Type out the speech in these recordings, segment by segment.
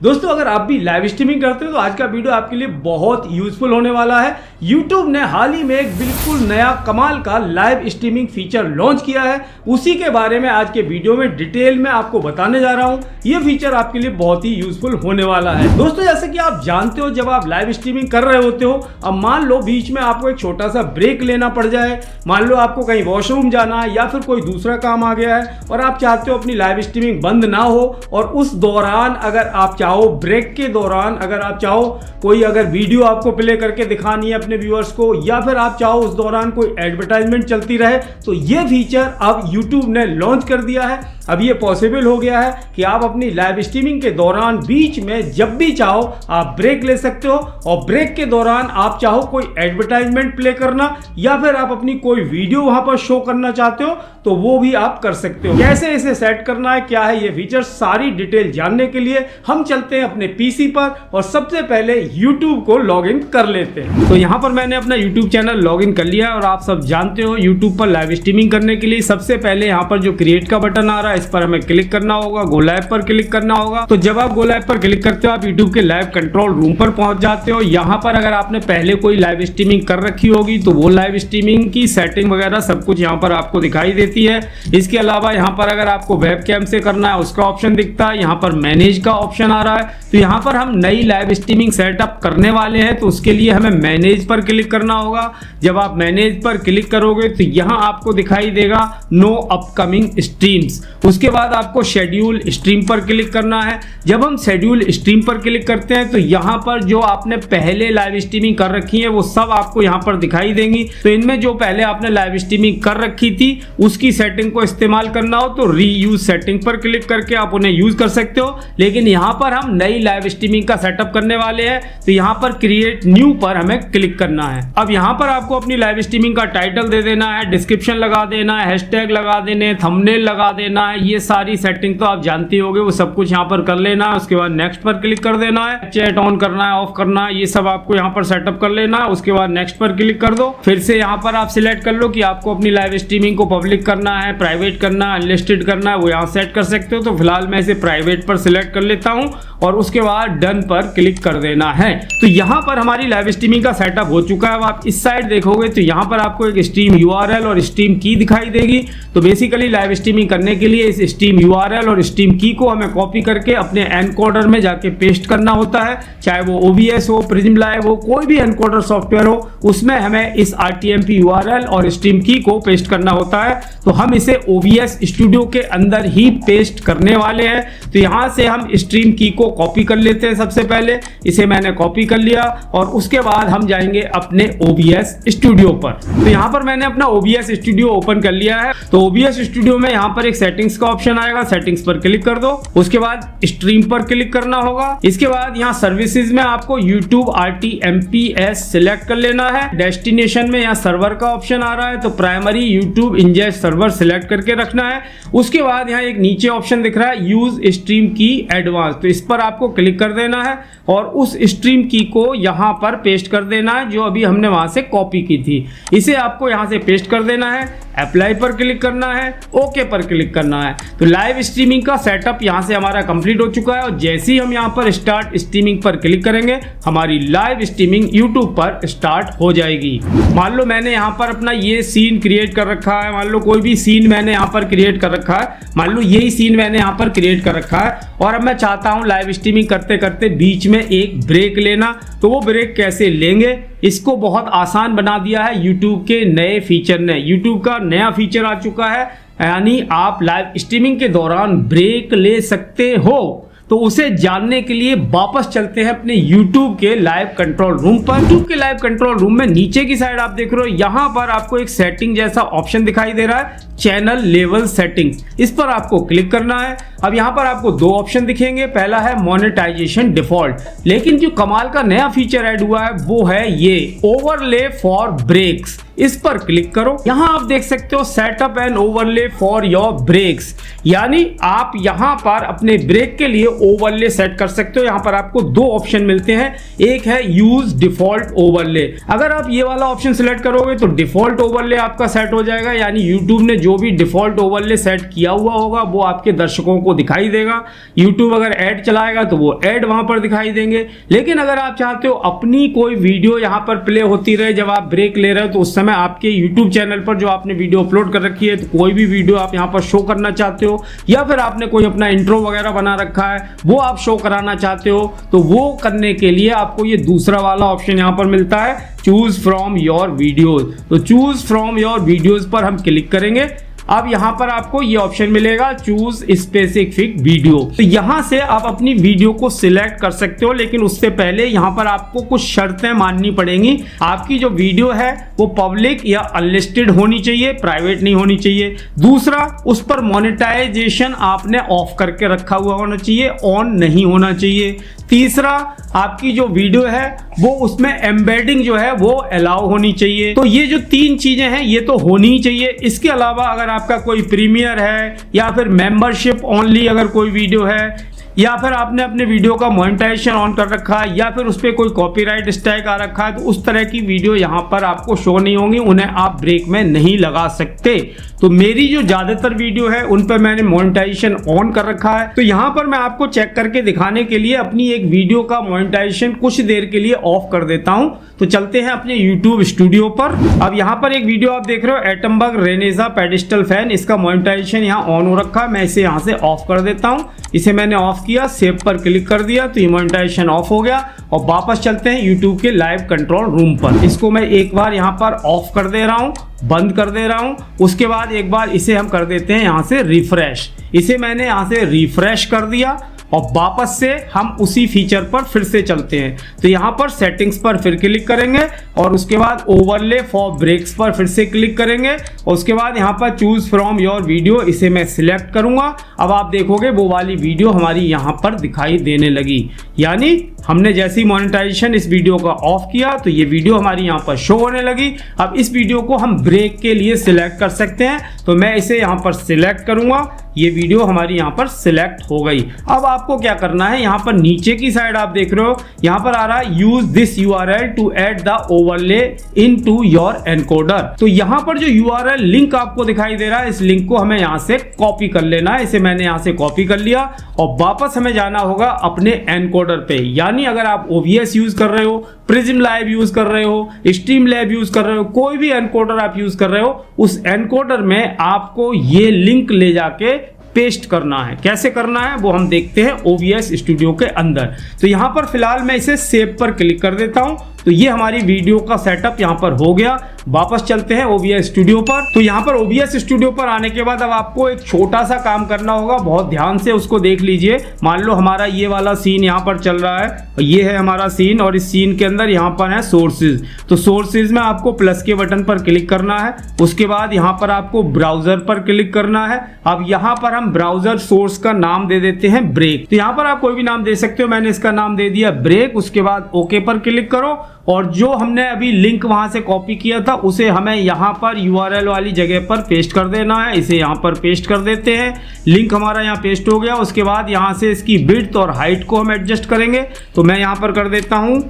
दोस्तों अगर आप भी लाइव स्ट्रीमिंग करते हो तो आज का वीडियो आपके लिए बहुत यूजफुल होने वाला है। YouTube ने हाल ही में एक बिल्कुल नया कमाल का लाइव स्ट्रीमिंग फीचर लॉन्च किया है। उसी के बारे में आज के वीडियो में डिटेल में आपको बताने जा रहा हूं। ये फीचर आपके लिए बहुत ही यूजफुल होने वाला है। दोस्तों जैसे कि आप जानते हो, जब आप लाइव स्ट्रीमिंग कर रहे होते हो, अब मान लो बीच में आपको एक छोटा सा ब्रेक लेना पड़ जाए, मान लो आपको कहीं वॉशरूम जाना है या फिर कोई दूसरा काम आ गया है और आप चाहते हो अपनी लाइव स्ट्रीमिंग बंद ना हो, और उस दौरान अगर आप चाहो, ब्रेक के दौरान अगर आप चाहो कोई अगर वीडियो आपको प्ले करके दिखानी है अपने व्यूअर्स को, या फिर आप चाहो उस दौरान कोई एडवर्टाइजमेंट चलती रहे, तो ये फीचर अब YouTube ने लॉन्च कर दिया है। अब ये पॉसिबल हो गया है कि आप अपनी लाइव स्ट्रीमिंग के दौरान बीच में जब भी चाहो आप ब्रेक ले सकते हो, और ब्रेक के दौरान आप चाहो कोई एडवर्टाइजमेंट प्ले करना या फिर आप अपनी कोई वीडियो वहां पर शो करना चाहते हो तो वो भी आप कर सकते हो। कैसे इसे सेट करना है, क्या है ये फीचर, सारी डिटेल जानने के लिए हम चलते हैं अपने पीसी पर और सबसे पहले YouTube को लॉगिन कर लेते हैं। तो यहाँ पर मैंने अपना YouTube चैनल लॉगिन कर लिया है और आप सब जानते हो YouTube पर लाइव स्ट्रीमिंग करने के लिए सबसे पहले यहाँ पर जो क्रिएट का बटन आ रहा है इस पर हमें क्लिक करना होगा, गो लाइव पर क्लिक करना होगा। तो जब आप गो लाइव पर क्लिक करते हो आप YouTube के लाइव कंट्रोल रूम पर पहुंच जाते हो। यहाँ पर अगर आपने पहले कोई लाइव स्ट्रीमिंग कर रखी होगी तो वो लाइव स्ट्रीमिंग की सेटिंग वगैरह सब कुछ यहाँ पर आपको दिखाई देती है। इसके अलावा यहाँ पर अगर आपको वेबकैम से करना है उसका ऑप्शन दिखता है, यहाँ पर मैनेज का ऑप्शन आ रहा है। तो यहाँ पर हम नई लाइव स्ट्रीमिंग सेटअप करने वाले हैं तो उसके लिए हमें मैनेज पर क्लिक करना होगा। जब आप मैनेज पर क्लिक करोगे तो यहाँ आपको दिखाई देगा नो अपकमिंग स्ट्रीम्स। उसके बाद आपको शेड्यूल स्ट्रीम पर क्लिक करना है। जब हम शेड्यूल स्ट्रीम पर क्लिक करते हैं तो यहाँ पर जो आपने पहले लाइव स्ट्रीमिंग कर रखी है वो सब आपको यहाँ पर दिखाई देंगी। तो इनमें जो पहले आपने लाइव स्ट्रीमिंग कर रखी थी उसकी सेटिंग को इस्तेमाल करना हो तो रीयूज सेटिंग पर क्लिक करके आप उन्हें यूज कर सकते हो। लेकिन यहाँ पर हम नई लाइव स्ट्रीमिंग का सेटअप करने वाले हैं तो यहाँ पर क्रिएट न्यू पर हमें क्लिक करना है। अब यहाँ पर आपको अपनी लाइव स्ट्रीमिंग का टाइटल दे देना है, डिस्क्रिप्शन लगा देना है, हैशटैग लगा देने, थंबनेल लगा देना है। ये सारी सेटिंग तो आप जानते होगे, वो सब कुछ यहाँ पर कर लेना है। उसके बाद नेक्स्ट पर क्लिक कर देना है, चैट ऑन करना है, ऑफ करना है, ये सब आपको यहाँ पर सेटअप कर लेना है। उसके बाद नेक्स्ट पर क्लिक कर दो। फिर से यहाँ पर आप सिलेक्ट कर लो कि आपको अपनी लाइव स्ट्रीमिंग को पब्लिक करना है, प्राइवेट करना है, अनलिस्टेड करना है, वो यहाँ सेट कर सकते हो। तो फिलहाल मैं इसे प्राइवेट पर सिलेक्ट कर लेता हूँ और उसके बाद डन पर क्लिक कर देना है। तो यहाँ पर हमारी लाइव स्ट्रीमिंग का सेटअप हो चुका है। अब आप इस साइड देखोगे तो यहाँ पर आपको एक स्ट्रीम यूआरएल और स्ट्रीम की दिखाई देगी। तो बेसिकली लाइव स्ट्रीमिंग करने के लिए इस स्ट्रीम यूआरएल और स्ट्रीम की को हमें कॉपी करके अपने एनकोडर में जाके पेस्ट करना होता है। चाहे वो OBS हो, प्रिज्म लाइव हो, कोई भी एनकोडर सॉफ्टवेयर हो, उसमें हमें इस RTMP यूआरएल और स्ट्रीम की को पेस्ट करना होता है। तो हम इसे OBS स्टूडियो के अंदर ही पेस्ट करने वाले हैं। तो यहाँ से हम स्ट्रीम की को कॉपी कर लेते हैं। सबसे पहले इसे मैंने कॉपी कर लिया और उसके बाद हम जाएंगे अपने OBS स्टूडियो पर। तो यहाँ पर मैंने अपना OBS स्टूडियो ओपन कर लिया है। तो OBS स्टूडियो में यहाँ पर एक सेटिंग्स का ऑप्शन आएगा, सेटिंग्स पर क्लिक कर दो। उसके बाद स्ट्रीम पर क्लिक करना होगा। इसके बाद यहाँ सर्विसेज में आपको YouTube RTMPS सिलेक्ट कर लेना है। डेस्टिनेशन में यहाँ सर्वर का ऑप्शन आ रहा है तो primary YouTube ingest server select करके रखना है। उसके बाद यहाँ एक नीचे ऑप्शन दिख रहा है यूज स्ट्रीम की एडवांस, तो इस पर आपको क्लिक कर देना है और उस स्ट्रीम की को यहाँ पर पेस्ट कर देना है जो अभी हमने वहां से कॉपी की थी। इसे आपको यहाँ से पेस्ट कर देना है, अप्लाई पर क्लिक करना है, ओके पर क्लिक करना है। तो लाइव स्ट्रीमिंग का सेटअप यहाँ से हमारा कंप्लीट हो चुका है और जैसे ही हम यहाँ पर स्टार्ट स्ट्रीमिंग पर क्लिक करेंगे हमारी लाइव स्ट्रीमिंग YouTube पर स्टार्ट हो जाएगी। मान लो मैंने यहाँ पर अपना ये सीन क्रिएट कर रखा है, मान लो कोई भी सीन मैंने यहाँ पर क्रिएट कर रखा है, मान लो यही सीन मैंने यहाँ पर क्रिएट कर रखा है और अब मैं चाहता हूँ लाइव स्ट्रीमिंग करते करते बीच में एक ब्रेक लेना। तो वो ब्रेक कैसे लेंगे, इसको बहुत आसान बना दिया है YouTube के नए फीचर ने। YouTube का नया फीचर आ चुका है, यानी आप लाइव स्ट्रीमिंग के दौरान ब्रेक ले सकते हो। तो उसे जानने के लिए वापस चलते हैं अपने YouTube के लाइव कंट्रोल रूम पर। YouTube के लाइव कंट्रोल रूम में नीचे की साइड आप देख रहे हो, यहाँ पर आपको एक सेटिंग जैसा ऑप्शन दिखाई दे रहा है, चैनल लेवल सेटिंग्स। इस पर आपको क्लिक करना है। अब यहाँ पर आपको दो ऑप्शन दिखेंगे, पहला है मोनेटाइजेशन डिफॉल्ट, लेकिन जो कमाल का नया फीचर ऐड हुआ है वो है ये ओवरले फॉर ब्रेक्स। इस पर क्लिक करो। यहाँ आप देख सकते हो setup and overlay for your breaks, यानी आप यहाँ पर अपने ब्रेक के लिए ओवरले सेट कर सकते हो। यहाँ पर आपको दो ऑप्शन मिलते हैं, एक है यूज डिफॉल्ट ओवरले। अगर आप ये वाला ऑप्शन सिलेक्ट करोगे तो डिफॉल्ट ओवरले आपका सेट हो जाएगा, यानी यूट्यूब ने जो भी डिफॉल्ट ओवरले सेट किया हुआ होगा वो आपके दर्शकों को दिखाई देगा। यूट्यूब अगर ऐड चलाएगा तो वो ऐड वहां पर दिखाई देंगे। लेकिन अगर आप चाहते हो अपनी कोई वीडियो यहाँ पर प्ले होती रहे जब आप ब्रेक ले रहे हो, तो उस समय आपके यूट्यूब चैनल पर जो आपने वीडियो अपलोड कर रखी है, तो कोई भी वीडियो आप यहाँ पर शो करना चाहते हो या फिर आपने कोई अपना इंट्रो वगैरह बना रखा है वो आप शो कराना चाहते हो, तो वो करने के लिए आपको ये दूसरा वाला ऑप्शन यहाँ पर मिलता है, चूज फ्रॉम योर वीडियोज। तो चूज फ्रॉम योर वीडियोज पर हम क्लिक करेंगे। अब यहां पर आपको ये ऑप्शन मिलेगा चूज स्पेसिफिक वीडियो। तो यहां से आप अपनी वीडियो को सिलेक्ट कर सकते हो, लेकिन उससे पहले यहां पर आपको कुछ शर्तें माननी पड़ेंगी। आपकी जो वीडियो है वो पब्लिक या अनलिस्टेड होनी चाहिए, प्राइवेट नहीं होनी चाहिए। दूसरा, उस पर मोनेटाइजेशन आपने ऑफ करके रखा हुआ होना चाहिए, ऑन नहीं होना चाहिए। तीसरा, आपकी जो वीडियो है वो उसमें एम्बेडिंग जो है वो अलाउ होनी चाहिए। तो ये जो तीन चीजें हैं ये तो होनी ही चाहिए। इसके अलावा अगर आपका कोई प्रीमियर है या फिर मेंबरशिप ओनली अगर कोई वीडियो है, या फिर आपने अपने वीडियो का मोनेटाइजेशन ऑन कर रखा है, या फिर उस पर कोई कॉपीराइट स्ट्राइक आ रखा है, तो उस तरह की वीडियो यहाँ पर आपको शो नहीं होंगी, उन्हें आप ब्रेक में नहीं लगा सकते। तो मेरी जो ज्यादातर वीडियो है उन पर मैंने मोनेटाइजेशन ऑन कर रखा है। तो यहाँ पर मैं आपको चेक करके दिखाने के लिए अपनी एक वीडियो का मोनेटाइजेशन कुछ देर के लिए ऑफ कर देता हूँ। तो चलते हैं अपने YouTube स्टूडियो पर। अब यहाँ पर एक वीडियो आप देख रहे हो, एटमबर्ग रेनेसा पेडिस्टल फैन, इसका मोनेटाइजेशन यहाँ ऑन हो रखा है। मैं इसे यहाँ से ऑफ कर देता हूँ। इसे मैंने ऑफ किया, सेव पर क्लिक कर दिया तो ये मोनेटाइजेशन ऑफ हो गया। और वापस चलते हैं YouTube के लाइव कंट्रोल रूम पर। इसको मैं एक बार यहाँ पर ऑफ कर दे रहा हूँ, बंद कर दे रहा हूँ। उसके बाद एक बार इसे हम कर देते हैं यहाँ से रिफ्रेश। इसे मैंने यहाँ से रिफ्रेश कर दिया और वापस से हम उसी फीचर पर फिर से चलते हैं। तो यहाँ पर सेटिंग्स पर फिर क्लिक करेंगे और उसके बाद ओवरले फॉर ब्रेक्स पर फिर से क्लिक करेंगे और उसके बाद यहाँ पर चूज फ्रॉम योर वीडियो, इसे मैं सिलेक्ट करूंगा। अब आप देखोगे वो वाली वीडियो हमारी यहाँ पर दिखाई देने लगी, यानी हमने जैसी मोनेटाइजेशन इस वीडियो का ऑफ किया तो ये वीडियो हमारी यहाँ पर शो होने लगी। अब इस वीडियो को हम ब्रेक के लिए सिलेक्ट कर सकते हैं, तो मैं इसे यहाँ पर सिलेक्ट करूंगा। ये वीडियो हमारी यहाँ पर सिलेक्ट हो गई। अब आपको क्या करना है, यहाँ पर नीचे की साइड आप देख रहे हो, यहाँ पर आ रहा है use this URL to add the overlay into your encoder. तो यहाँ पर जो URL लिंक आपको दिखाई दे रहा है, इस लिंक को हमें यहाँ से कॉपी कर लेना है। इसे मैंने यहाँ से कॉपी कर लिया और वापस हमें जाना होगा अपने एनकोडर पे। यानी अगर आप OBS यूज कर रहे हो, प्रिज्म लाइव यूज कर रहे हो, स्ट्रीम लैब यूज कर रहे हो, कोई भी एनकोडर आप यूज कर रहे हो, उस एनकोडर में आपको ये लिंक ले जाके पेस्ट करना है। कैसे करना है वो हम देखते हैं OBS स्टूडियो के अंदर। तो यहाँ पर फिलहाल मैं इसे सेव पर क्लिक कर देता हूँ। तो ये हमारी वीडियो का सेटअप यहाँ पर हो गया। वापस चलते हैं OBS स्टूडियो पर। तो यहाँ पर OBS स्टूडियो पर आने के बाद अब आपको एक छोटा सा काम करना होगा, बहुत ध्यान से उसको देख लीजिए। मान लो हमारा ये वाला सीन यहाँ पर चल रहा है, ये है हमारा सीन और इस सीन के अंदर यहाँ पर है सोर्सेज। तो सोर्सेज में आपको प्लस के बटन पर क्लिक करना है। उसके बाद यहाँ पर आपको ब्राउजर पर क्लिक करना है। अब यहाँ पर हम ब्राउजर सोर्स का नाम दे देते हैं ब्रेक। तो यहाँ पर आप कोई भी नाम दे सकते हो, मैंने इसका नाम दे दिया ब्रेक। उसके बाद ओके पर क्लिक करो और जो हमने अभी लिंक वहां से कॉपी किया था उसे हमें यहाँ पर URL वाली जगह पर पेस्ट कर देना है। इसे यहाँ पर पेस्ट कर देते हैं। लिंक हमारा यहाँ पेस्ट हो गया। उसके बाद यहाँ से इसकी विड्थ और हाइट को हम एडजस्ट करेंगे। तो मैं यहाँ पर कर देता हूँ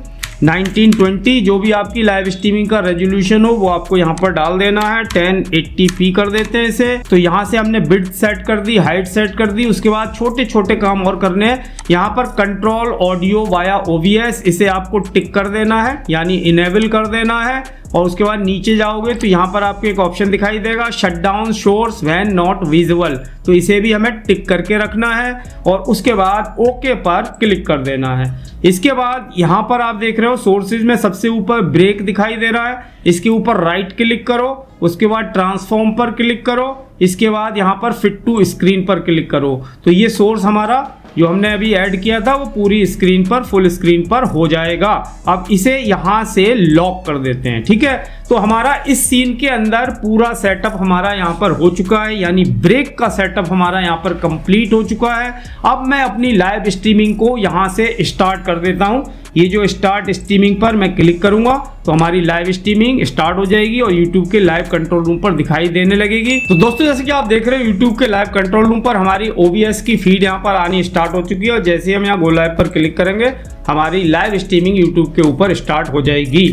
1920। जो भी आपकी लाइव स्ट्रीमिंग का रेजोल्यूशन हो वो आपको यहाँ पर डाल देना है। 1080p कर देते हैं इसे। तो यहाँ से हमने विड्थ सेट कर दी, हाइट सेट कर दी। उसके बाद छोटे छोटे काम और करने हैं। यहाँ पर कंट्रोल ऑडियो वाया OBS, इसे आपको टिक कर देना है, यानी इनेबल कर देना है। और उसके बाद नीचे जाओगे तो यहाँ पर आपको एक ऑप्शन दिखाई देगा, shut down source when not visible. तो इसे भी हमें टिक करके रखना है और उसके बाद ओके पर क्लिक कर देना है। इसके बाद यहाँ पर आप देख रहे हो सोर्सेज में सबसे ऊपर ब्रेक दिखाई दे रहा है, इसके ऊपर राइट क्लिक करो। उसके बाद ट्रांसफॉर्म पर क्लिक करो। इसके बाद यहाँ पर फिट टू स्क्रीन पर क्लिक करो। तो ये सोर्स हमारा जो हमने अभी ऐड किया था वो पूरी स्क्रीन पर, फुल स्क्रीन पर हो जाएगा। अब इसे यहाँ से लॉक कर देते हैं, ठीक है। तो हमारा इस सीन के अंदर पूरा सेटअप हमारा यहाँ पर हो चुका है, यानी ब्रेक का सेटअप हमारा यहाँ पर कंप्लीट हो चुका है। अब मैं अपनी लाइव स्ट्रीमिंग को यहाँ से स्टार्ट कर देता हूँ। ये जो स्टार्ट स्ट्रीमिंग पर मैं क्लिक करूंगा तो हमारी लाइव स्ट्रीमिंग स्टार्ट हो जाएगी और YouTube के लाइव कंट्रोल रूम पर दिखाई देने लगेगी। तो दोस्तों जैसे कि आप देख रहे हैं YouTube के लाइव कंट्रोल रूम पर हमारी OBS की फीड यहाँ पर आनी स्टार्ट हो चुकी है और जैसे हम यहाँ गो लाइव पर क्लिक करेंगे हमारी लाइव स्ट्रीमिंग YouTube के ऊपर स्टार्ट हो जाएगी।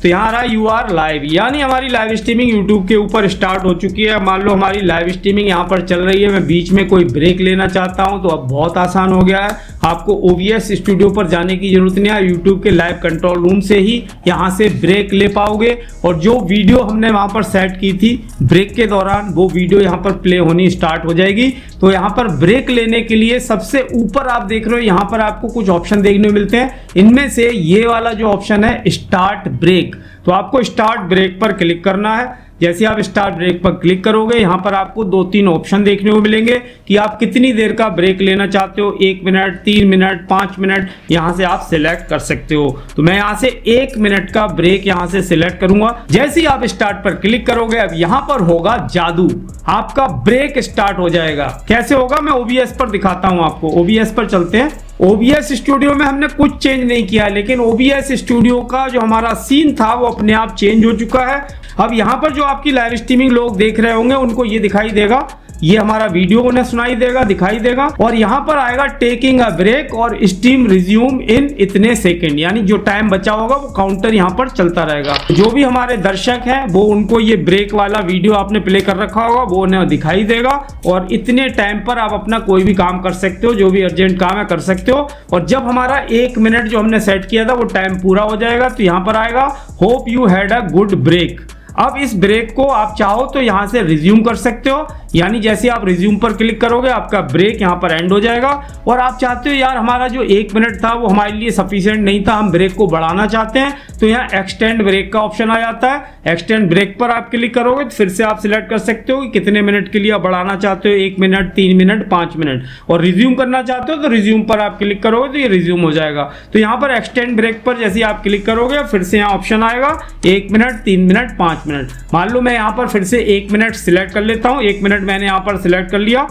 तो यहाँ आ रहा है यू आर लाइव, यानी हमारी लाइव स्ट्रीमिंग YouTube के ऊपर स्टार्ट हो चुकी है। मान लो हमारी लाइव स्ट्रीमिंग यहाँ पर चल रही है, मैं बीच में कोई ब्रेक लेना चाहता हूँ तो अब बहुत आसान हो गया है, आपको OBS स्टूडियो पर जाने की जरूरत नहीं है। YouTube के लाइव कंट्रोल रूम से ही यहाँ से ब्रेक ले पाओगे और जो वीडियो हमने वहाँ पर सेट की थी ब्रेक के दौरान वो वीडियो यहाँ पर प्ले होनी स्टार्ट हो जाएगी। तो यहाँ पर ब्रेक लेने के लिए सबसे ऊपर आप देख रहे हो यहाँ पर आपको कुछ ऑप्शन देखने को मिलते हैं, इनमें से ये वाला जो ऑप्शन है स्टार्ट ब्रेक, तो आपको स्टार्ट ब्रेक पर क्लिक करना है। जैसे आप स्टार्ट ब्रेक पर क्लिक करोगे यहाँ पर आपको 2-3 ऑप्शन देखने को मिलेंगे कि आप कितनी देर का ब्रेक लेना चाहते हो, 1 मिनट, 3 मिनट, 5 मिनट, यहाँ से आप सिलेक्ट कर सकते हो। तो मैं यहाँ से 1 मिनट का ब्रेक यहाँ से सिलेक्ट करूंगा। जैसे ही आप स्टार्ट पर क्लिक करोगे अब यहाँ पर होगा जादू, आपका ब्रेक स्टार्ट हो जाएगा। कैसे होगा मैं OBS पर दिखाता हूँ आपको। OBS पर चलते हैं। OBS स्टूडियो में हमने कुछ चेंज नहीं किया, लेकिन OBS स्टूडियो का जो हमारा सीन था वो अपने आप चेंज हो चुका है। अब यहाँ पर जो आपकी लाइव स्ट्रीमिंग लोग देख रहे होंगे उनको ये दिखाई देगा, ये हमारा वीडियो उन्हें सुनाई देगा, दिखाई देगा और यहाँ पर आएगा टेकिंग अ ब्रेक और स्ट्रीम रिज्यूम इन इतने सेकंड, यानी जो टाइम बचा होगा वो काउंटर यहाँ पर चलता रहेगा। जो भी हमारे दर्शक हैं वो उनको ये ब्रेक वाला वीडियो आपने प्ले कर रखा होगा वो उन्हें दिखाई देगा और इतने टाइम पर आप अपना कोई भी काम कर सकते हो, जो भी अर्जेंट काम है कर सकते हो। और जब हमारा 1 मिनट जो हमने सेट किया था वो टाइम पूरा हो जाएगा तो यहाँ पर आएगा hope you had a good break. अब इस ब्रेक को आप चाहो तो यहाँ से रिज्यूम कर सकते हो, यानी जैसे आप रिज्यूम पर क्लिक करोगे आपका ब्रेक यहाँ पर एंड हो जाएगा। और आप चाहते हो यार हमारा जो 1 मिनट था वो हमारे लिए सफिशिएंट नहीं था, हम ब्रेक को बढ़ाना चाहते हैं, तो यहाँ एक्सटेंड ब्रेक का ऑप्शन आ जाता है। एक्सटेंड ब्रेक पर आप क्लिक करोगे तो फिर से आप सिलेक्ट कर सकते हो कि कितने मिनट के लिए आप बढ़ाना चाहते हो, 1 मिनट, 3 मिनट, 5 मिनट। और रिज्यूम करना चाहते हो तो रिज्यूम पर आप क्लिक करोगे तो ये रिज्यूम हो जाएगा। तो यहाँ पर एक्सटेंड ब्रेक पर जैसे आप क्लिक करोगे फिर से यहाँ ऑप्शन आएगा 1 मिनट, 3 मिनट, 5 मिनट। मान लो मैं यहाँ पर फिर से 1 मिनट सिलेक्ट कर लेता हूँ। 1 मिनट मैंने यहाँ पर सिलेक्ट कर लिया,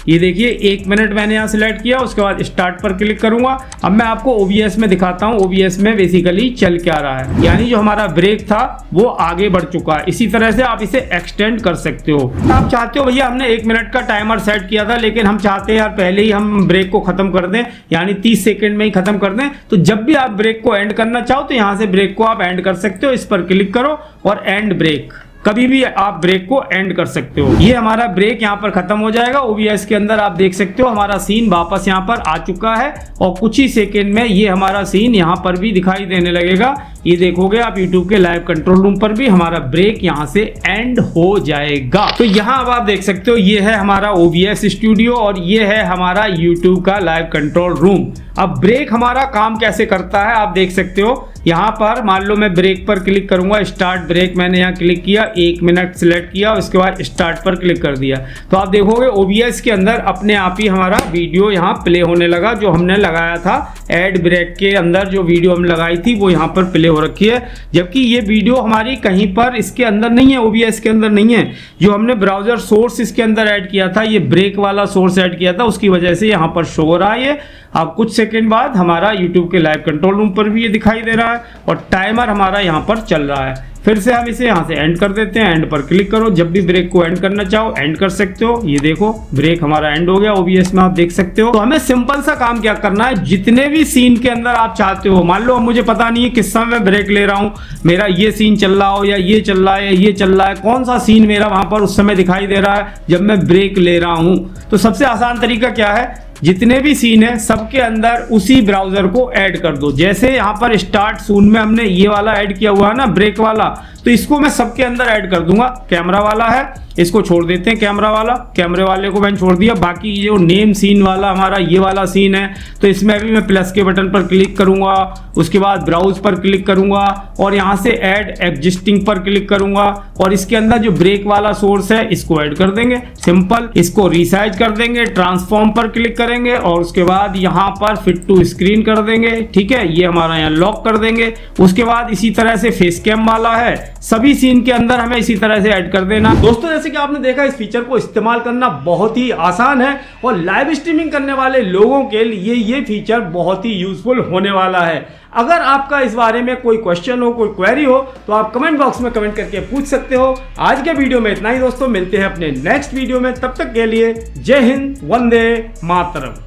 ये देखिए 1 मिनट मैंने यहाँ सिलेक्ट किया, उसके बाद स्टार्ट पर क्लिक करूंगा। अब मैं आपको OBS में दिखाता हूँ OBS में बेसिकली चल क्या रहा है, यानी जो हमारा ब्रेक था वो आगे बढ़ चुका है। इसी तरह से आप इसे एक्सटेंड कर सकते हो। आप चाहते हो भैया हमने 1 मिनट का टाइमर सेट किया था लेकिन हम चाहते हैं यार पहले ही हम ब्रेक को खत्म कर दें, यानी 30 सेकेंड में ही खत्म कर दें, तो जब भी आप ब्रेक को एंड करना चाहो तो यहाँ से ब्रेक को आप एंड कर सकते हो। इस पर क्लिक करो और एंड ब्रेक, कभी भी आप ब्रेक को एंड कर सकते हो। ये हमारा ब्रेक यहाँ पर खत्म हो जाएगा। OBS के अंदर आप देख सकते हो हमारा सीन वापस यहाँ पर आ चुका है और कुछ ही सेकंड में ये हमारा सीन यहाँ पर भी दिखाई देने लगेगा। ये देखोगे आप YouTube के लाइव कंट्रोल रूम पर भी हमारा ब्रेक यहाँ से एंड हो जाएगा। तो यहाँ अब आप देख सकते हो ये है हमारा OBS स्टूडियो और ये है हमारा YouTube का लाइव कंट्रोल रूम। अब ब्रेक हमारा काम कैसे करता है आप देख सकते हो। यहाँ पर मान लो मैं ब्रेक पर क्लिक करूंगा, स्टार्ट ब्रेक मैंने यहाँ क्लिक किया, 1 मिनट सिलेक्ट किया, उसके बाद स्टार्ट पर क्लिक कर दिया, तो आप देखोगे OBS के अंदर अपने आप ही हमारा वीडियो यहाँ प्ले होने लगा। जो हमने लगाया था एड ब्रेक के अंदर जो वीडियो हम लगाई थी वो यहाँ पर प्ले हो रखी है, जबकि ये वीडियो हमारी कहीं पर इसके अंदर नहीं है, OBS के अंदर नहीं है। जो हमने ब्राउजर सोर्स इसके अंदर ऐड किया था, ये ब्रेक वाला सोर्स ऐड किया था, उसकी वजह से यहाँ पर शो हो रहा है। अब कुछ सेकंड बाद हमारा YouTube के लाइव कंट्रोल रूम पर भी ये दिखाई दे रहा है और टाइमर हमारा यहाँ पर चल रहा है। फिर से हम इसे यहाँ से एंड कर देते हैं, एंड पर क्लिक करो, जब भी ब्रेक को एंड करना चाहो एंड कर सकते हो। ये देखो ब्रेक हमारा एंड हो गया, OBS में आप देख सकते हो। तो हमें सिंपल सा काम क्या करना है, जितने भी सीन के अंदर आप चाहते हो, मान लो मुझे पता नहीं है किस समय मैं ब्रेक ले रहा हूँ, मेरा ये सीन चल रहा हो या ये चल रहा है या ये चल रहा है, कौन सा सीन मेरा वहां पर उस समय दिखाई दे रहा है जब मैं ब्रेक ले रहा हूँ, तो सबसे आसान तरीका क्या है, जितने भी सीन है सबके अंदर उसी ब्राउजर को ऐड कर दो। जैसे यहाँ पर स्टार्ट सून में हमने ये वाला ऐड किया हुआ है ना ब्रेक वाला, तो इसको मैं सबके अंदर ऐड कर दूंगा। कैमरा वाला है इसको छोड़ देते हैं, कैमरा वाला, कैमरे वाले को मैंने छोड़ दिया। बाकी ये जो नेम सीन वाला हमारा ये वाला सीन है, तो इसमें भी मैं प्लस के बटन पर क्लिक करूंगा, उसके बाद ब्राउज पर क्लिक करूंगा और यहाँ से ऐड एग्जिस्टिंग पर क्लिक करूंगा और इसके अंदर जो ब्रेक वाला सोर्स है इसको ऐड कर देंगे। सिंपल, इसको रिसाइज कर देंगे, ट्रांसफॉर्म पर क्लिक करेंगे और उसके बाद यहाँ पर फिट टू स्क्रीन कर देंगे। ठीक है, ये हमारा यहाँ लॉक कर देंगे। उसके बाद इसी तरह से फेस कैम वाला है, सभी सीन के अंदर हमें इसी तरह से ऐड कर देना। दोस्तों जैसे कि आपने देखा इस फीचर को इस्तेमाल करना बहुत ही आसान है और लाइव स्ट्रीमिंग करने वाले लोगों के लिए ये फीचर बहुत ही यूजफुल होने वाला है। अगर आपका इस बारे में कोई क्वेश्चन हो, कोई क्वेरी हो तो आप कमेंट बॉक्स में कमेंट करके पूछ सकते हो। आज के वीडियो में इतना ही दोस्तों, मिलते हैं अपने नेक्स्ट वीडियो में, तब तक के लिए जय हिंद, वंदे मातरम।